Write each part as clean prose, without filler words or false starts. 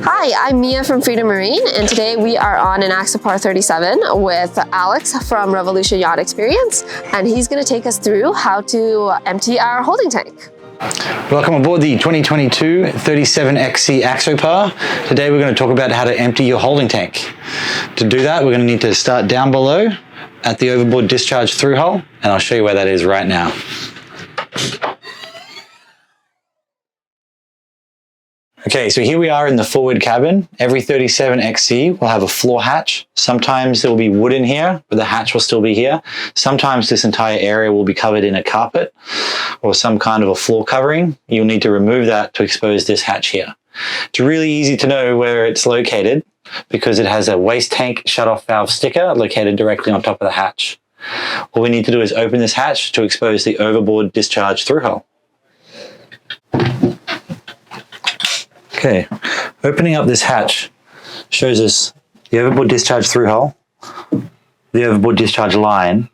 Hi, I'm Mia from Freedom Marine, and today we are on an Axopar 37 with Alex from Revolution Yacht Experience, and he's going to take us through how to empty our holding tank. Welcome aboard the 2022 37XC Axopar. Today we're going to talk about how to empty your holding tank. To do that, we're going to need to start down below at the overboard discharge through hull, and I'll show you where that is right now. Okay, so here we are in the forward cabin. Every 37XC will have a floor hatch. Sometimes there will be wood in here, but the hatch will still be here. Sometimes this entire area will be covered in a carpet or some kind of a floor covering. You'll need to remove that to expose this hatch here. It's really easy to know where it's located because it has a waste tank shutoff valve sticker located directly on top of the hatch. All we need to do is open this hatch to expose the overboard discharge through hull. Okay, opening up this hatch shows us the overboard discharge through hull, the overboard discharge line,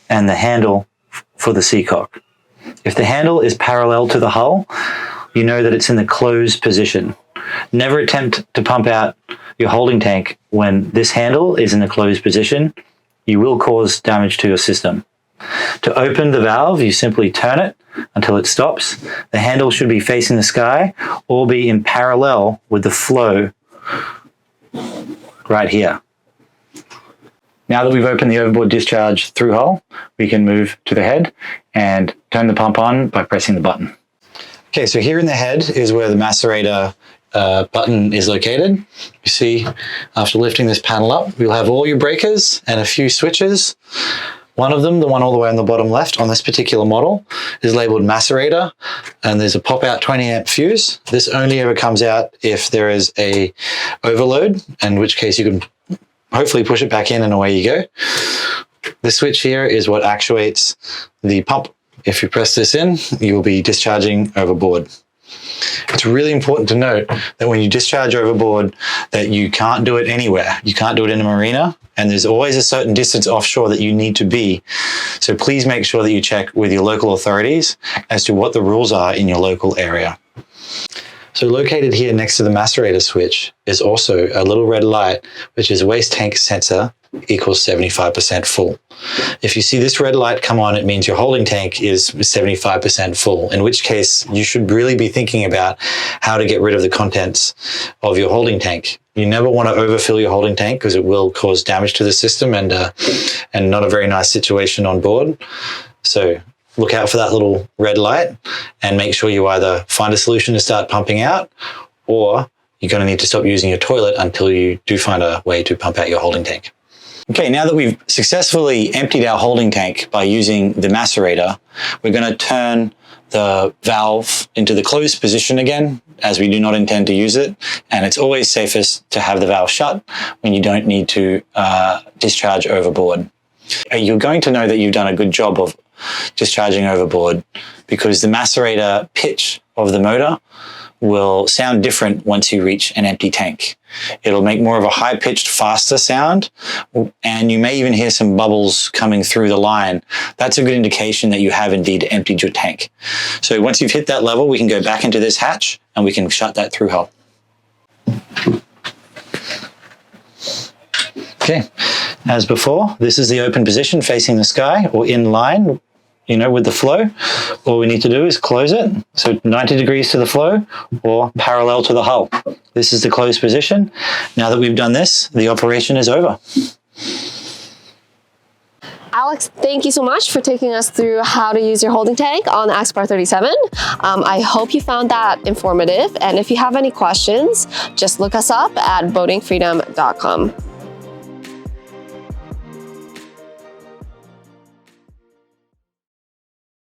and the handle for the seacock. If the handle is parallel to the hull, you know that it's in the closed position. Never attempt to pump out your holding tank when this handle is in the closed position. You will cause damage to your system. To open the valve, you simply turn it until it stops. The handle should be facing the sky or be in parallel with the flow right here. Now that we've opened the overboard discharge through hull, we can move to the head and turn the pump on by pressing the button. Okay, so here in the head is where the macerator button is located. You see, after lifting this panel up, you'll have all your breakers and a few switches. One of them, the one all the way on the bottom left on this particular model, is labeled macerator, and there's a pop-out 20 amp fuse. This only ever comes out if there is a overload, in which case you can hopefully push it back in and away you go. This switch here is what actuates the pump. If you press this in, you will be discharging overboard. It's really important to note that when you discharge overboard that you can't do it anywhere. You can't do it in a marina, and there's always a certain distance offshore that you need to be. So please make sure that you check with your local authorities as to what the rules are in your local area. So located here next to the macerator switch is also a little red light, which is waste tank sensor equals 75% full. If you see this red light come on, it means your holding tank is 75% full, in which case you should really be thinking about how to get rid of the contents of your holding tank. You never want to overfill your holding tank because it will cause damage to the system and not a very nice situation on board. So look out for that little red light and make sure you either find a solution to start pumping out, or you're going to need to stop using your toilet until you do find a way to pump out your holding tank. Okay, now that we've successfully emptied our holding tank by using the macerator, we're going to turn the valve into the closed position again, as we do not intend to use it. And it's always safest to have the valve shut when you don't need to discharge overboard. You're going to know that you've done a good job of discharging overboard because the macerator pitch of the motor will sound different once you reach an empty tank. It'll make more of a high-pitched, faster sound, and you may even hear some bubbles coming through the line. That's a good indication that you have indeed emptied your tank. So once you've hit that level, we can go back into this hatch and we can shut that through hull. Okay, as before, this is the open position facing the sky or in line, with the flow. All we need to do is close it. So 90 degrees to the flow or parallel to the hull. This is the closed position. Now that we've done this, the operation is over. Alex, thank you so much for taking us through how to use your holding tank on the Axopar 37. I hope you found that informative. And if you have any questions, just look us up at boatingfreedom.com.